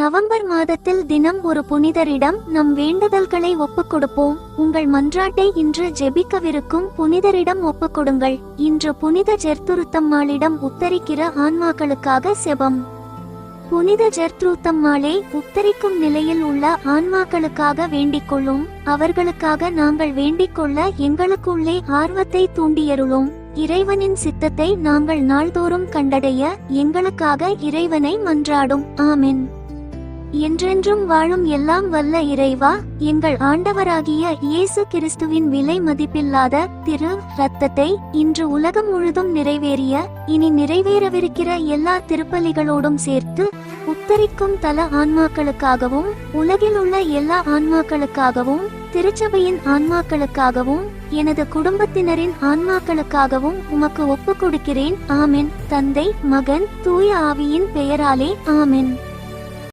November மாதத்தில் தினம் ஒரு புனிதரிடம் நம் வேண்டுதல்களை ஒப்புக்கொடுப்போம். உங்கள் மன்றாட்டை இன்று ஜெபிக்கவிருக்கும் புனிதரிடம் ஒப்புக்கொடுங்கள். இன்று புனித ஜெர்துருத்தம்மாளிடம் உத்தரிக்கிற ஆன்மாக்களுக்காக செபம். புனித ஜெர்த்ரூத்தம்மாளே, உத்தரிக்கும் நிலையில் உள்ள ஆன்மாக்களுக்காக வேண்டிக்கொள்ளும். அவர்களுக்காக நாங்கள் வேண்டிக்கொள்ள எங்களுக்குள்ளே ஆர்வத்தை தூண்டியருளும். இறைவனின் சித்தத்தை நாங்கள் நாள்தோறும் கண்டடைய எங்களுக்காக இறைவனை மன்றாடும். ஆமென். என்றென்றும் வாழும் எல்லாம் வல்ல இறைவா, எங்கள் ஆண்டவராகிய இயேசு கிறிஸ்துவின் விலை மதிப்பில்லாத திரு இரத்தத்தை இன்று உலகம் முழுதும் நிறைவேறிய இனி நிறைவேறவிருக்கிற எல்லா திருப்பலிகளோடும் சேர்த்து உத்தரிக்கும் தல ஆன்மாக்களுக்காகவும் உலகில் உள்ள எல்லா ஆன்மாக்களுக்காகவும் திருச்சபையின் ஆன்மாக்களுக்காகவும் எனது குடும்பத்தினரின் ஆன்மாக்களுக்காகவும் உமக்கு ஒப்புக் கொடுக்கிறேன். ஆமென். தந்தை, மகன், தூய ஆவியின் பெயராலே. ஆமென்.